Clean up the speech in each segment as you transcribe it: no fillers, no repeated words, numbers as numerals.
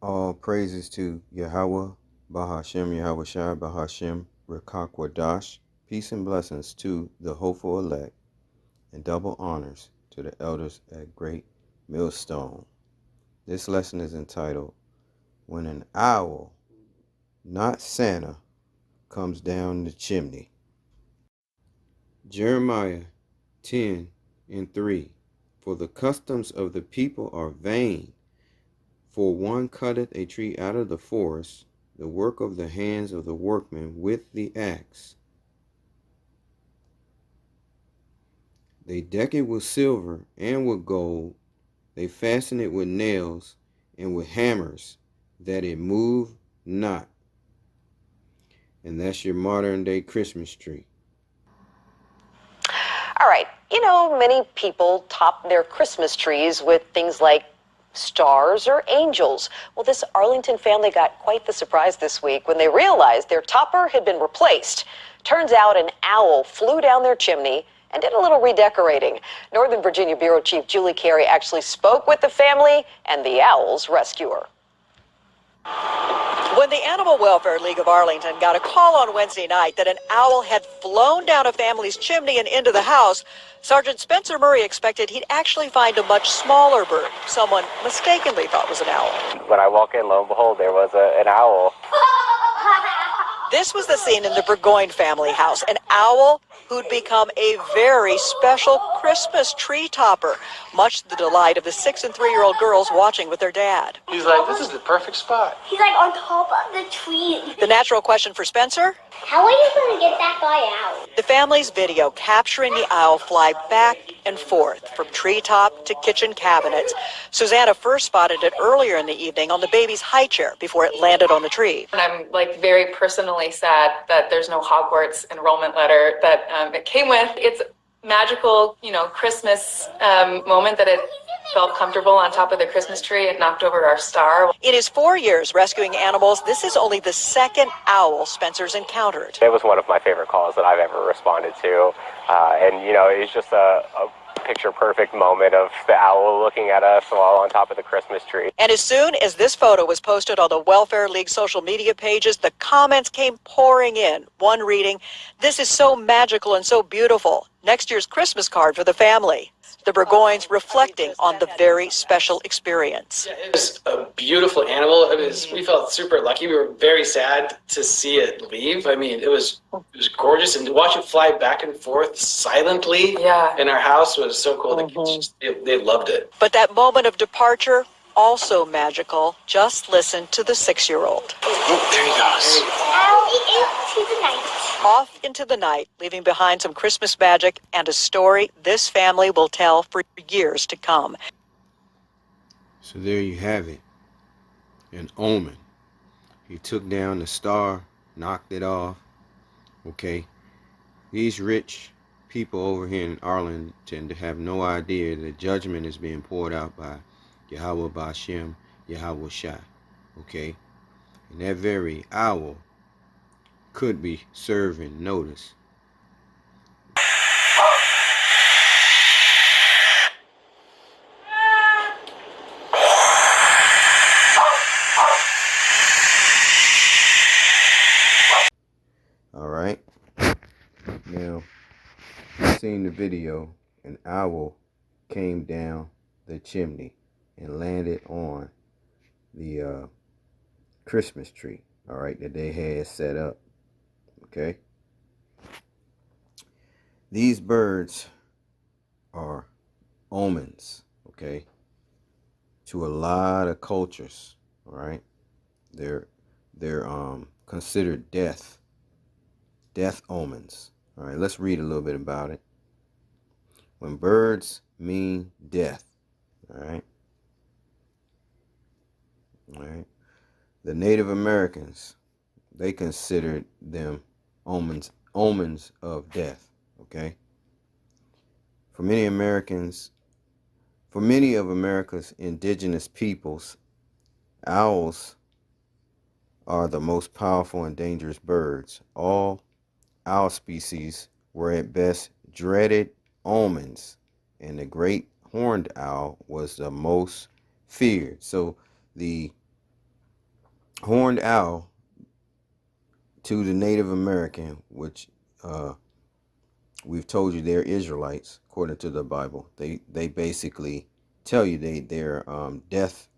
All praises to Yahweh, Bahashem, Yahweh Shai, Bahashem, Rekakwadash. Peace and blessings to the hopeful elect, and double honors to the elders at Great Millstone. This lesson is entitled, When an Owl, not Santa, Comes Down the Chimney. Jeremiah 10:3. For the customs of the people are vain. For one cutteth a tree out of the forest, the work of the hands of the workman with the axe. They deck it with silver and with gold. They fasten it with nails and with hammers, that it move not. And that's your modern day Christmas tree. All right. Many people top their Christmas trees with things like stars or angels. Well, this Arlington family got quite the surprise this week when they realized their topper had been replaced. Turns out an owl flew down their chimney and did a little redecorating. Northern Virginia Bureau Chief Julie Carey actually spoke with the family and the owl's rescuer. When the Animal Welfare League of Arlington got a call on Wednesday night that an owl had flown down a family's chimney and into the house, Sergeant Spencer Murray expected he'd actually find a much smaller bird someone mistakenly thought was an owl. When I walk in, lo and behold, there was an owl. This was the scene in the Burgoyne family house, an owl who'd become a very special Christmas tree topper, much to the delight of the 6- and 3-year-old girls watching with their dad. He's like, this is the perfect spot. He's like on top of the tree. The natural question for Spencer? How are you going to get that guy out? The family's video capturing the owl fly back and forth from treetop to kitchen cabinets. Susanna first spotted it earlier in the evening on the baby's high chair before it landed on the tree. And I'm very personally sad that there's no Hogwarts enrollment letter that it came with. It's magical, Christmas moment that it felt comfortable on top of the Christmas tree. It knocked over our star. In his 4 years rescuing animals, this is only the second owl Spencer's encountered. It was one of my favorite calls that I've ever responded to. It's just a picture-perfect moment of the owl looking at us while on top of the Christmas tree. And as soon as this photo was posted on the Welfare League social media pages, the comments came pouring in. One reading, "This is so magical and so beautiful. Next year's Christmas card for the family." The Burgoynes reflecting on the very special experience. It was a beautiful animal. We felt super lucky. We were very sad to see it leave. It was gorgeous, and to watch it fly back and forth silently in our house was so cool. They loved it. But that moment of departure, also magical. Just listen to the 6-year-old. Oh, there he goes. Out into the night. Off into the night, leaving behind some Christmas magic and a story this family will tell for years to come. So there you have it. An omen. He took down the star, knocked it off. Okay. These rich people over here in Arlington have no idea that judgment is being poured out by Yahweh Bashem, Yahweh Shai. Okay. And that very owl could be serving notice. All right. Now, you've seen the video. An owl came down the chimney and landed on the Christmas tree, all right, that they had set up. Okay. These birds are omens, okay, to a lot of cultures, all right. They're considered death omens. All right, let's read a little bit about it. When birds mean death, all right. All right. The Native Americans, they considered them omens of death, okay? For many of America's indigenous peoples, owls are the most powerful and dangerous birds. All owl species were at best dreaded omens, and the great horned owl was the most feared. So the Horned owl to the Native American, which we've told you they're Israelites according to the Bible. They basically tell you they're death,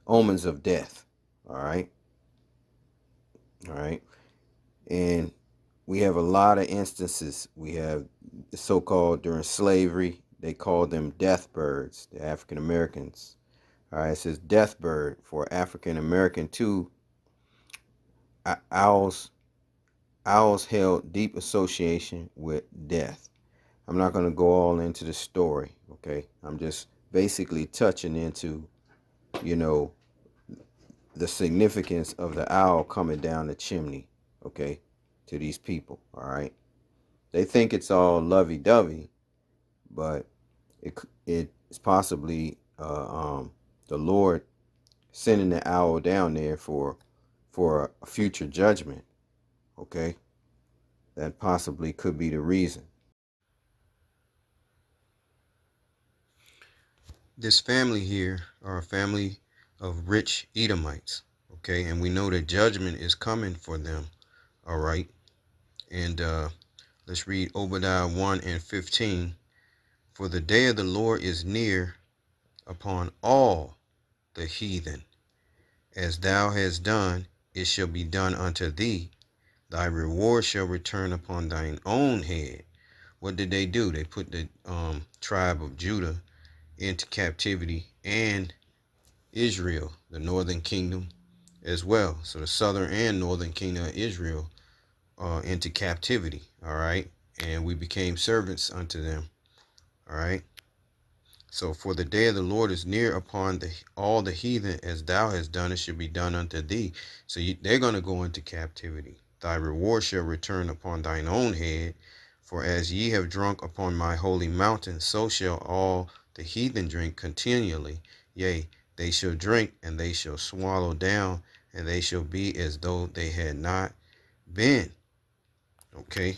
omens of death. All right, all right, and we have a lot of instances. We have the so-called during slavery, they called them death birds, the African Americans. All right, it says death bird for African American too. Owls held deep association with death. I'm not going to go all into the story, okay? I'm just basically touching into, you know, the significance of the owl coming down the chimney, okay, to these people, all right? They think it's all lovey-dovey, but it's possibly the Lord sending the owl down there for a future judgment, okay? That possibly could be the reason. This family here are a family of rich Edomites, okay? And we know that judgment is coming for them, all right? And let's read Obadiah 1 and 15. For the day of the Lord is near upon all the heathen. As thou hast done, it shall be done unto thee. Thy reward shall return upon thine own head. What did they do? They put the tribe of Judah into captivity, and Israel, the northern kingdom, as well. So the southern and northern kingdom of Israel into captivity, all right? And we became servants unto them, all right? So for the day of the Lord is near upon all the heathen, as thou hast done, it shall be done unto thee. So they're going to go into captivity. Thy reward shall return upon thine own head. For as ye have drunk upon my holy mountain, so shall all the heathen drink continually. Yea, they shall drink, and they shall swallow down, and they shall be as though they had not been. Okay,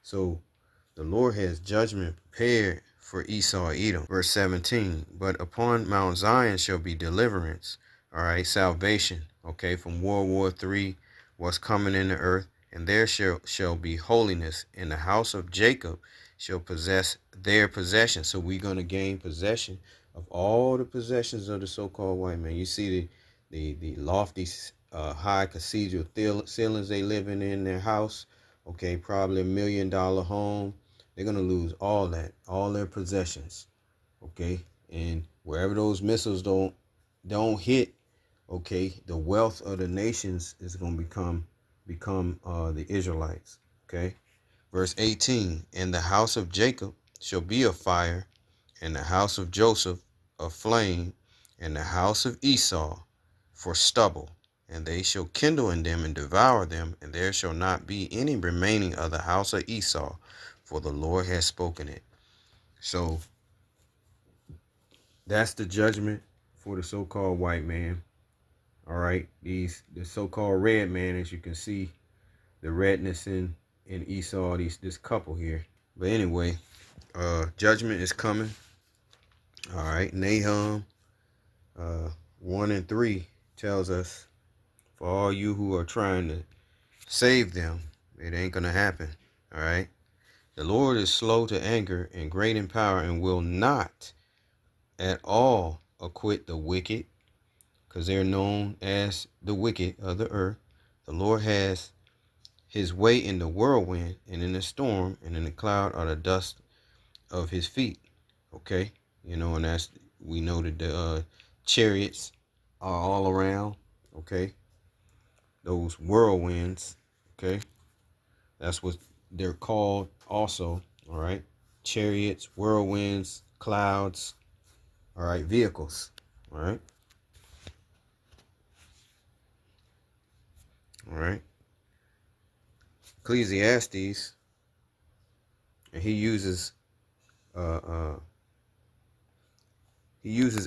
so the Lord has judgment prepared for Esau, Edom. Verse 17, but upon Mount Zion shall be deliverance, all right, salvation, okay, from World War III, what's coming in the earth, and there shall be holiness, and the house of Jacob shall possess their possession. So we're going to gain possession of all the possessions of the so-called white man. You see the lofty, high cathedral ceilings they living in their house, okay, probably $1 million home. They're going to lose all that, all their possessions, okay? And wherever those missiles don't hit, okay, the wealth of the nations is going to become the Israelites, okay? Verse 18, and the house of Jacob shall be a fire, and the house of Joseph a flame, and the house of Esau for stubble. And they shall kindle in them and devour them, and there shall not be any remaining of the house of Esau, for the Lord has spoken it. So that's the judgment for the so-called white man. All right, the so-called red man, as you can see, the redness in Esau, this couple here. But anyway, judgment is coming. All right, Nahum 1 and 3 tells us, for all you who are trying to save them, it ain't gonna happen. All right. The Lord is slow to anger and great in power, and will not at all acquit the wicked, because they're known as the wicked of the earth. The Lord has his way in the whirlwind, and in the storm, and in the cloud are the dust of his feet. Okay, you know, and we know that the chariots are all around. Okay, those whirlwinds. Okay, that's what they're called also. All right, chariots, whirlwinds, clouds. All right, vehicles. All right. All right. Ecclesiastes, and he uses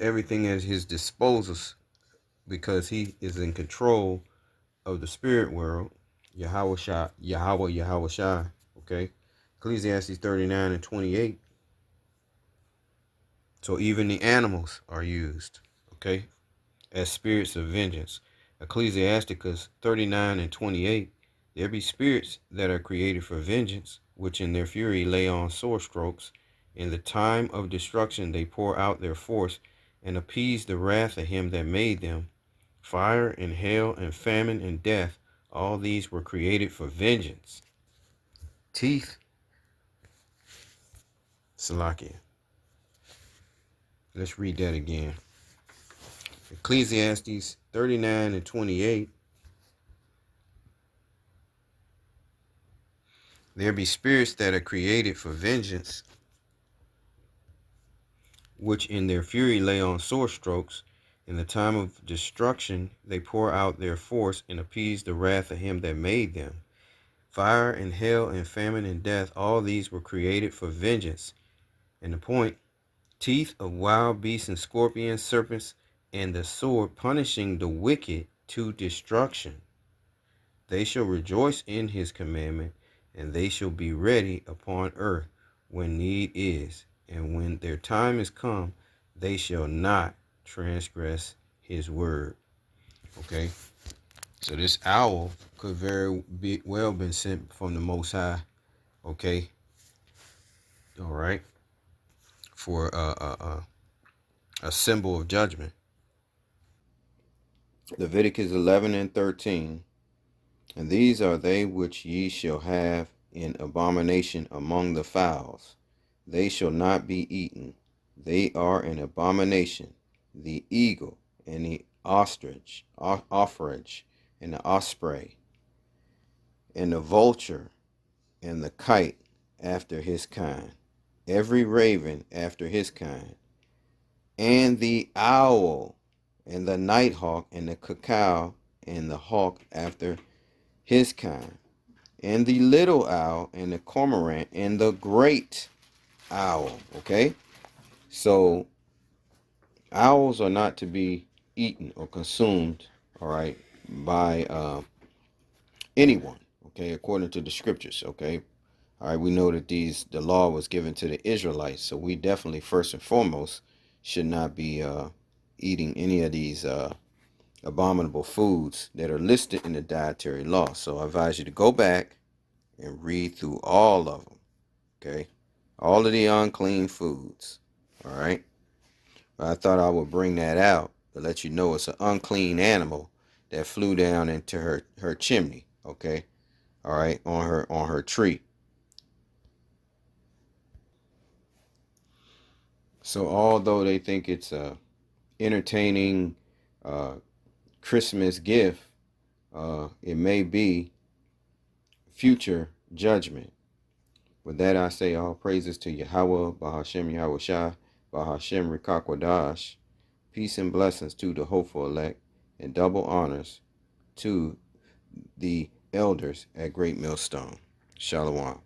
everything at his disposal, because he is in control of the spirit world. Yahweh Shai. Okay. Ecclesiastes 39 and 28. So even the animals are used, okay, as spirits of vengeance. Ecclesiasticus 39:28. There be spirits that are created for vengeance, which in their fury lay on sore strokes. In the time of destruction they pour out their force, and appease the wrath of him that made them. Fire and hail and famine and death, all these were created for vengeance. Teeth, Salakia. Let's read that again. Ecclesiastes 39:28. There be spirits that are created for vengeance, which in their fury lay on sore strokes. In the time of destruction they pour out their force and appease the wrath of him that made them. Fire and hail and famine and death, all these were created for vengeance. And the point, teeth of wild beasts and scorpions, serpents, and the sword, punishing the wicked to destruction. They shall rejoice in his commandment, and they shall be ready upon earth when need is. And when their time is come, they shall not transgress his word. Okay? So this owl could very well been sent from the Most High. Okay? All right? For a symbol of judgment. Leviticus 11:13. And these are they which ye shall have in abomination among the fowls. They shall not be eaten. They are an abomination. The eagle and the ostrich, and the osprey, and the vulture, and the kite after his kind, every raven after his kind, and the owl, and the nighthawk, and the cacao, and the hawk after his kind, and the little owl, and the cormorant, and the great owl. Okay? So, owls are not to be eaten or consumed, all right, by anyone, okay, according to the scriptures, okay? All right, we know that the law was given to the Israelites, so we definitely, first and foremost, should not be eating any of these abominable foods that are listed in the dietary law. So I advise you to go back and read through all of them, okay? All of the unclean foods, all right? But I thought I would bring that out to let you know it's an unclean animal that flew down into her chimney, okay? All right, on her tree. So although they think it's a entertaining Christmas gift, it may be future judgment. With that, I say all praises to Yahweh, Bahashem Yahweh Shai, Bahashem Rikakwadash. Peace and blessings to the hopeful elect, and double honors to the elders at Great Millstone. Shalom.